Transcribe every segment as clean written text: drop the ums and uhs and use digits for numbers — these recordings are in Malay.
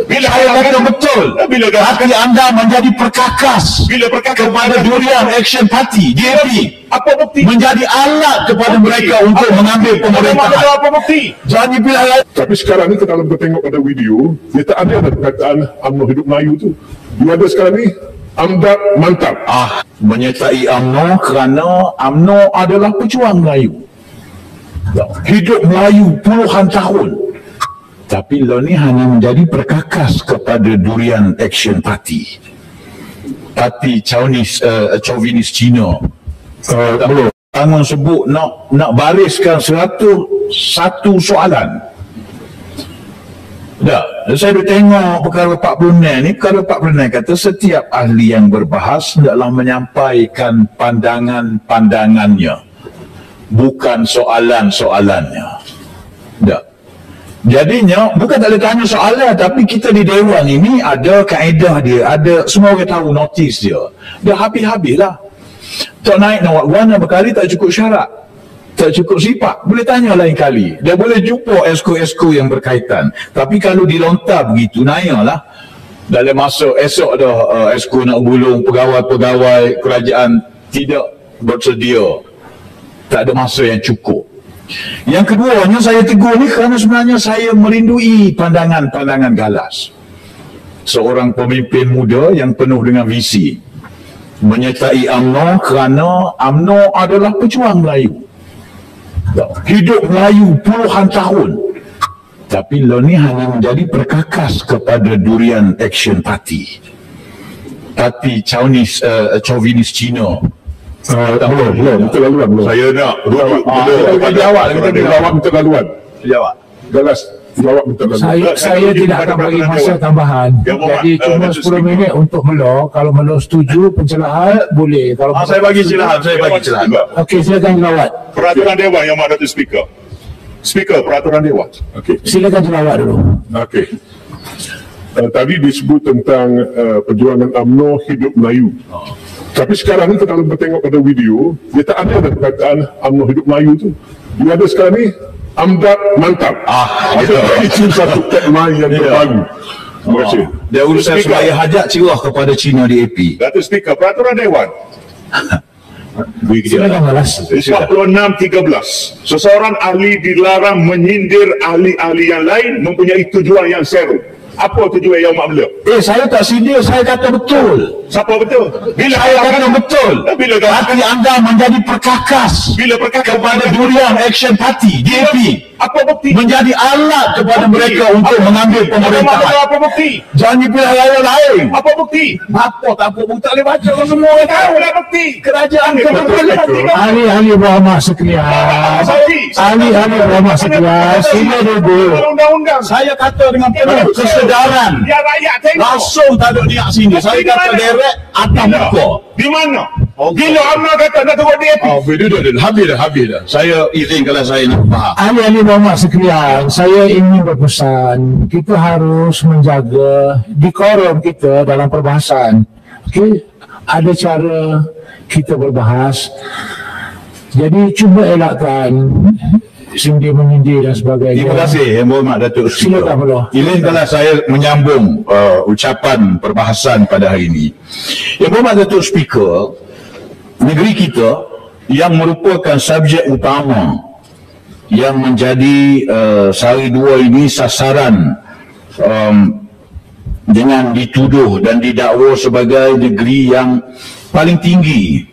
Bila saya kata betul, bila hati anda menjadi perkakas kepada Durian Action Party DAP, Apa bukti? menjadi alat kepada mereka untuk mengambil pemerintahan. Apa bukti? Jangan dipilih. Tapi sekarang ni kalau kita tengok pada video, dia tak ada perkataan UMNO hidup Melayu tu. Dia ada sekarang ni Amdab mantap. Menyertai UMNO kerana UMNO adalah pejuang Melayu. Hidup Melayu puluhan tahun. Tapi lo ni hanya menjadi perkakas kepada Durian Action Party. Parti Chauvinis Cina. Belum. Tangan sebut nak bariskan satu soalan. Saya dah tengok perkara 46 ni. Perkara 46 kata setiap ahli yang berbahas hendaklah menyampaikan pandangannya, bukan soalan-soalannya. Jadinya bukan tak boleh tanya soalan, tapi kita di Dewan ini ada kaedah dia, ada semua orang tahu notis dia. Dah habis-habis lah. Tak naik nawak warna berkali tak cukup syarat, tak cukup sifat, boleh tanya lain kali. Dia boleh jumpa esko-esko yang berkaitan. Tapi kalau dilontar begitu, naiklah. Dalam masa esok dah esko nak gulung pegawai-pegawai kerajaan tidak bersedia. Tak ada masa yang cukup. Yang keduanya saya tegur ni kerana sebenarnya saya merindui pandangan-pandangan galas seorang pemimpin muda yang penuh dengan visi. Menyertai UMNO kerana UMNO adalah pejuang Melayu. Hidup Melayu puluhan tahun. Tapi lo ni hanya menjadi perkakas kepada Durian Action Party. Parti Chauvinis Cina. Belum, terlaluan belum. Saya nak Kita jawab, kita jawab terlaluan. jawab. Galas, jawab terlaluan. Saya tidak akan bagi masa tambahan. Jadi cuma 10 minit untuk Melo. Kalau Melo setuju pencerahan boleh. Kalau Saya bagi silahan. Okey, silakan jawab. Peraturan Dewan yang mana tu speaker. Speaker peraturan Dewan. Okey. Silakan jawab dulu. Okey. Tadi disebut tentang perjuangan UMNO hidup Melayu. Tapi sekarang ni kalau kita tengok pada video, dia tak ada perkataan UMNO hidup Melayu tu. Dia ada sekarang ni Amdab mantap. Itu satu tagline yang terbaru. Terima kasih. Dia urusan supaya hajat cerah kepada Cina DAP. Datuk Speaker peraturan Dewan. Silakan balas. 46:13. Seseorang ahli dilarang menyindir ahli-ahli yang lain mempunyai tujuan yang seru. Apa tujuan yang Mak Mela? Saya tak sindir, saya kata betul. Siapa betul? Bila Saya kata betul. Bila hati anda menjadi perkakas kepada Durian Action Party DAP, apa bukti? menjadi alat kepada mereka untuk mengambil pemerintahan. Apa bukti? Jangan dipilih lain. Apa bukti? Apa tak boleh baca, semua orang tahu. Apa bukti? Kerajaan Ahli-ahli berhormat sekalian. Ahli-ahli berhormat sekalian. Sila duduk. Undang-undang. Saya kata dengan penuh kesedaran. Biar rakyat tengok. Langsung tak ada niat sini. Saya kata direct atas muka. Di mana? Bila UMNO kata nak turut DAP. Habis dah. Saya izin kalau saya nak faham. Ahli-ahli berhormat sekalian, saya ingin berpesan, kita harus menjaga dekorum kita dalam perbahasan. Okey, ada cara kita berbahas. Jadi cuba elakkan sindir menyindir dan sebagainya. Terima kasih Yang Berhormat Datuk Speaker. Silakan Melo. Ini kalau saya menyambung ucapan perbahasan pada hari ini. Yang Berhormat Datuk Speaker, negeri kita yang merupakan subjek utama yang menjadi sehari dua ini sasaran dengan dituduh dan didakwa sebagai negeri yang paling tinggi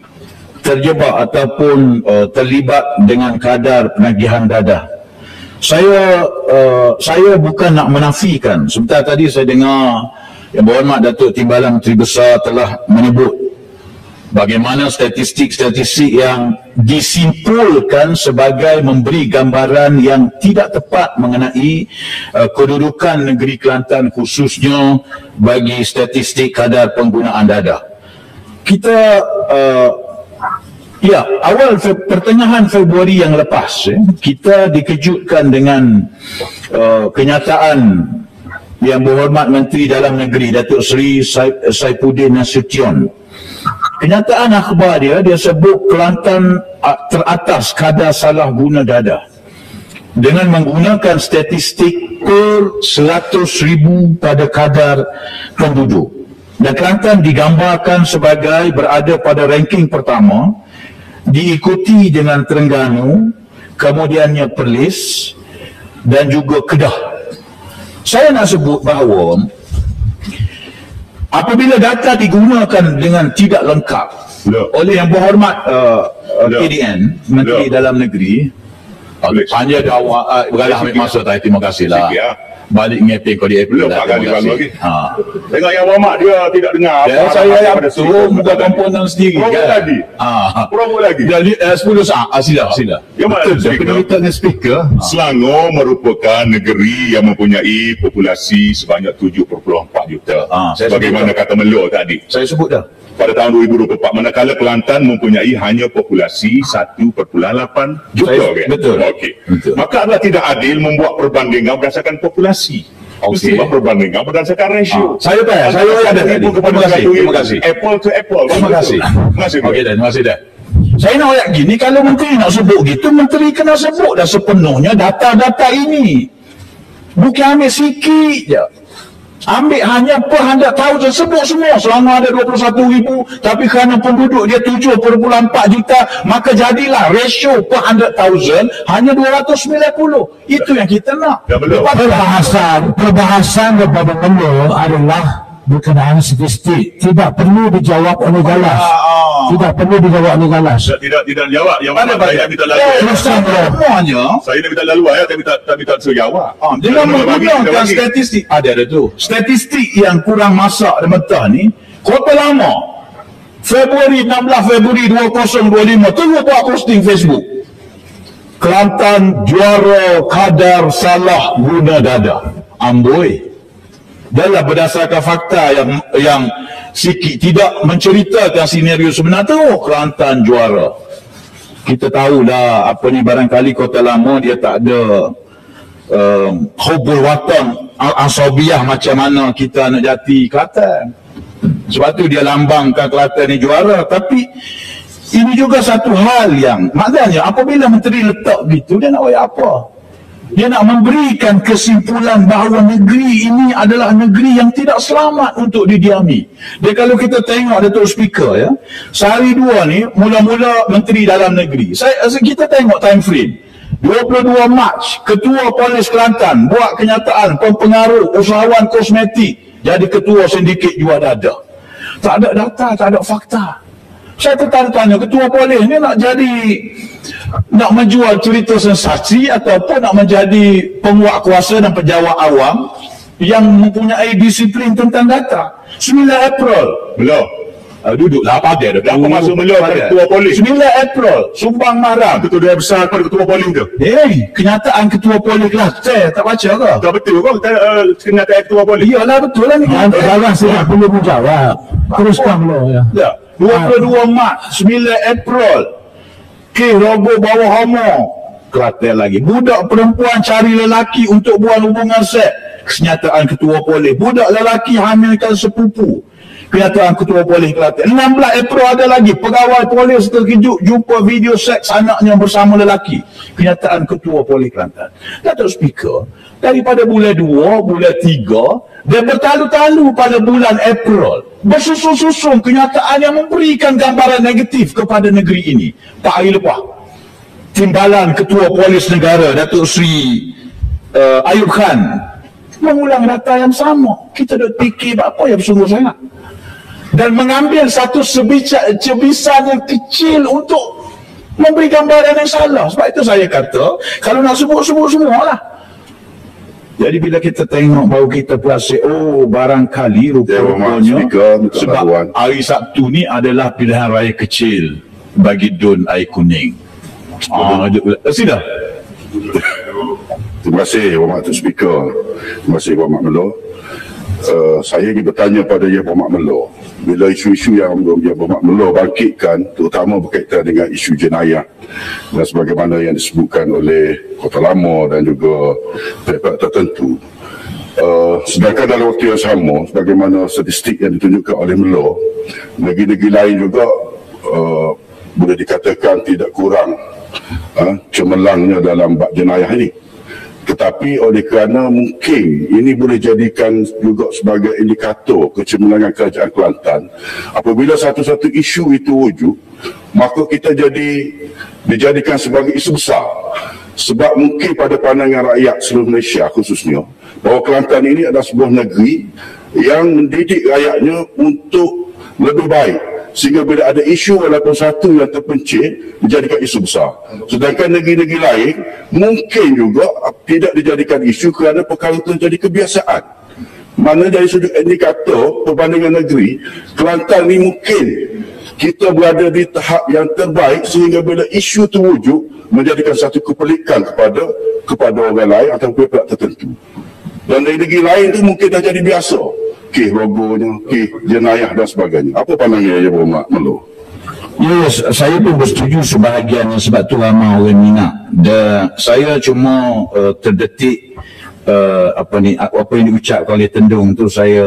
terjebak ataupun terlibat dengan kadar penagihan dadah. Saya bukan nak menafikan. Sebentar tadi saya dengar Yang Berhormat Datuk Timbalan Menteri Besar telah menyebut bagaimana statistik-statistik yang disimpulkan sebagai memberi gambaran yang tidak tepat mengenai kedudukan negeri Kelantan khususnya bagi statistik kadar penggunaan dadah. Kita awal pertengahan Februari yang lepas kita dikejutkan dengan kenyataan Yang Berhormat Menteri Dalam Negeri Datuk Seri Saifuddin Nasution. Kenyataan akhbar dia sebut Kelantan teratas kadar salah guna dadah. dengan menggunakan statistik per 100,000 pada kadar penduduk. Dan Kelantan digambarkan sebagai berada pada ranking pertama, diikuti dengan Terengganu, kemudiannya Perlis dan juga Kedah. Saya nak sebut bahawa apabila data digunakan dengan tidak lengkap oleh Yang Berhormat KDN, Menteri Dalam Negeri, hanya awak bergalah ambil masa tadi, terima kasihlah. Balik ngepeng kau di April. Belum 4 kali baru lagi. Tengok Yang Berhormat dia tidak dengar apa saya yang turun buka komponen sendiri kan. Promo lagi. Jadi 10 saat. Sila. Yang mana Kita dengan speaker. Selangor merupakan negeri yang mempunyai populasi sebanyak 7.4 juta. Sebagaimana kata Melo tadi. Saya sebut dah. Pada tahun 2024, manakala Kelantan mempunyai hanya populasi 1.8 juta. Betul. Okey. Maka adalah tidak adil membuat perbandingan berdasarkan populasi. Mesti buat perbandingan berdasarkan ratio. Saya ada tadi. Terima kasih. Apple to apple. Terima kasih. Okey dah, terima kasih dah. Saya nak ayat gini, kalau menteri nak sebut gitu, menteri kena sebut dah sepenuhnya data-data ini. Bukan ambil sikit je. Ambil hanya per 100,000, sebut semua. Selama ada 21,000, tapi kerana penduduk dia 7.4 juta, maka jadilah ratio per 100,000 hanya 290. Itu yang kita nak. Perbahasan daripada Melo adalah berkenaan statistik, tidak perlu dijawab oleh Galas. Tidak perlu dijawab oleh Galas. Tidak jawab. Yang mana saya minta lalu. Semuanya. Saya nak minta lalu ayat, tak minta suruh jawab. Dengan menggunakan statistik. Ada tu. Statistik yang kurang masak dan mentah ni, Kota Lama, Februari 16 Februari 2025, tunggu buat posting Facebook. Kelantan juara kadar salah guna dada. Amboi. Dalam berdasarkan fakta yang sikit tidak menceritakan senario sebenar tu, Kelantan juara. Kita tahulah apa ni, barangkali Kota Lama dia tak ada hubul watan asabiah macam mana kita nak jati Kelantan. Sebab tu dia lambangkan Kelantan ni juara. Tapi ini juga satu hal yang maknanya apabila menteri letak gitu, dia nak buat apa? Dia nak memberikan kesimpulan bahawa negeri ini adalah negeri yang tidak selamat untuk didiami. Dan kalau kita tengok Datuk Speaker ya, sehari dua ni mula-mula Menteri Dalam Negeri. Kita tengok time frame. 22 Mac, Ketua Polis Kelantan buat kenyataan pempengaruh usahawan kosmetik jadi ketua sindiket jual dada. Tak ada data, tak ada fakta. Saya tertanya, ketua polis ni nak menjual cerita sensasi ataupun nak menjadi penguat kuasa dan pejabat awam yang mempunyai disiplin tentang data. 9 April. Belum. Duduklah apa dia? Apa masuk Melo pada ketua polis? 9 April, Sumbang Maram. Ketua dia besar pada ketua polis tu. Kenyataan ketua polis lah. Saya tak baca ke? Tak betul ke kenyataan ketua polis? Iyalah betul lah ni. Galas tidak perlu menjawab. Teruskan Melo ya. 22 Mac, 9 April, rogo bawah homo, Kelantan lagi. Budak perempuan cari lelaki untuk buat hubungan seks, kenyataan ketua polis. Budak lelaki hamilkan sepupu, kenyataan ketua polis Kelantan. 16 April ada lagi, pegawai polis terkejut jumpa video seks anaknya bersama lelaki, kenyataan ketua polis Kelantan. Datuk Speaker, daripada bulan 2, bulan 3 dan bertalu-talu pada bulan April, bersusun-susun kenyataan yang memberikan gambaran negatif kepada negeri ini. Pak hari lepas, timbalan Ketua Polis Negara Datuk Seri Ayub Khan mengulang data yang sama. Kita dah fikir apa yang bersungguh sangat dan mengambil satu cebisan yang kecil untuk memberi gambaran yang salah. Sebab itu saya kata, kalau nak sebut-sebut semualah. Jadi bila kita tengok baru kita perasan, barangkali rupanya sebab hari Sabtu ni adalah pilihan raya kecil bagi Dun Air Kuning. Sila. Terima kasih Berhormat Datuk Speaker. Terima kasih Berhormat Melo. Saya ingin bertanya pada Yang Berhormat Melo, bila isu-isu yang Yang Berhormat Melo bangkitkan, terutama berkaitan dengan isu jenayah dan sebagaimana yang disebutkan oleh Kota Lama dan juga pihak tertentu, sedangkan dalam waktu yang sama, sebagaimana statistik yang ditunjukkan oleh Melo, negeri-negeri lain juga boleh dikatakan tidak kurang cemerlangnya dalam bab jenayah ini. Tetapi oleh kerana mungkin ini boleh jadikan juga sebagai indikator kecemerlangan kerajaan Kelantan, apabila satu-satu isu itu wujud, maka kita dijadikan sebagai isu besar. Sebab mungkin pada pandangan rakyat seluruh Malaysia khususnya, bahawa Kelantan ini adalah sebuah negeri yang mendidik rakyatnya untuk lebih baik, sehingga bila ada isu walaupun satu yang terpencil dijadikan isu besar. Sedangkan negeri-negeri lain mungkin juga tidak dijadikan isu kerana perkara itu jadi kebiasaan. Mana dari sudut indikator perbandingan negeri, Kelantan ini mungkin kita berada di tahap yang terbaik, sehingga bila isu itu wujud menjadikan satu kepelikan kepada orang lain atau pihak tertentu. Dan dari negeri lain itu mungkin dah jadi biasa, kes logonya, kes jenayah dan sebagainya. Apa pandangannya ya Pak Melo? Yes, saya pun bersetuju sebahagiannya, sebab tu ramai orang minat. Dan saya cuma terdetik apa yang diucapkan oleh Tendung tu, saya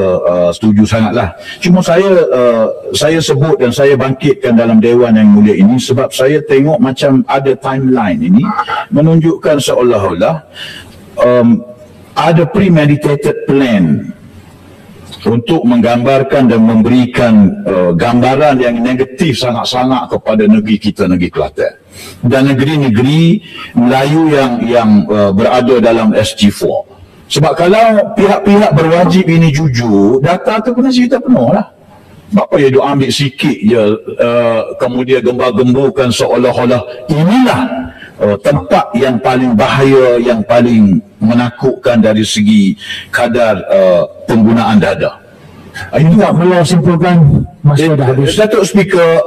setuju sangatlah. Cuma saya sebut dan saya bangkitkan dalam Dewan Yang Mulia ini sebab saya tengok macam ada timeline ini menunjukkan seolah-olah ada premeditated plan untuk menggambarkan dan memberikan gambaran yang negatif sangat-sangat kepada negeri kita, negeri Kelantan dan negeri-negeri Melayu yang berada dalam SG4. Sebab kalau pihak-pihak berwajib ini jujur, data tu kena cerita penuh lah. Apa ya dia ambil sikit je, kemudian gembar-gemburkan seolah-olah inilah tempat yang paling bahaya, yang paling menakutkan dari segi kadar penggunaan dada. Ini tak perlu simpulkan, masa dah habis. Datuk Speaker,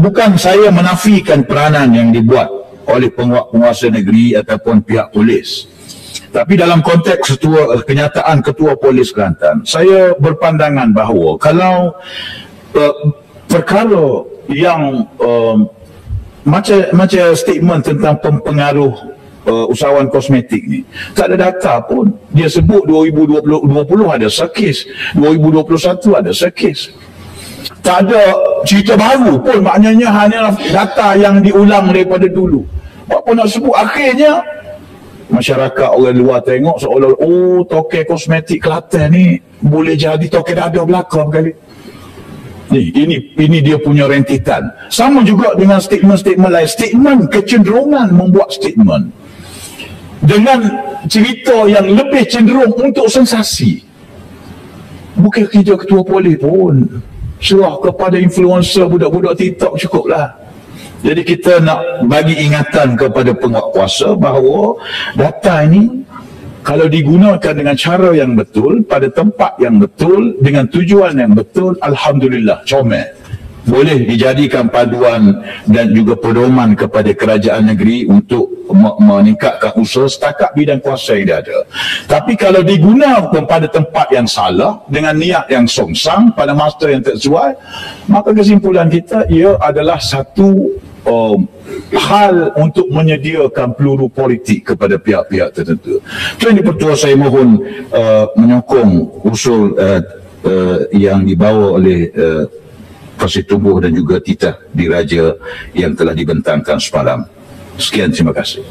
bukan saya menafikan peranan yang dibuat oleh penguasa negeri ataupun pihak polis. Tapi dalam konteks kenyataan Ketua Polis Kelantan, saya berpandangan bahawa kalau perkara yang macam statement tentang pengaruh usahawan kosmetik ni, tak ada data pun. Dia sebut 2020 ada sekis, 2021 ada sekis. Tak ada cerita baru pun, maknanya hanya data yang diulang daripada dulu. Apa nak sebut, akhirnya masyarakat orang luar tengok seolah token kosmetik Kelantan ni boleh jadi token dada belakang kali. Ini dia punya rentitan. Sama juga dengan statement-statement lain. Statement kecenderungan membuat statement dengan cerita yang lebih cenderung untuk sensasi. Bukan kerja Ketua Polis pun. Serah kepada influencer budak-budak TikTok cukuplah. Jadi kita nak bagi ingatan kepada penguatkuasa bahawa data ini kalau digunakan dengan cara yang betul, pada tempat yang betul, dengan tujuan yang betul, alhamdulillah, comel. Boleh dijadikan paduan dan juga pedoman kepada kerajaan negeri untuk meningkatkan usaha setakat bidang kuasa yang dia ada. Tapi kalau digunakan pada tempat yang salah, dengan niat yang songsang, pada masa yang tak sesuai, maka kesimpulan kita ia adalah satu hal untuk menyediakan peluru politik kepada pihak-pihak tertentu. Kerana Pertua saya mohon menyokong usul yang dibawa oleh Persatuan Tumbuh dan juga Titah Diraja yang telah dibentangkan semalam. Sekian, terima kasih.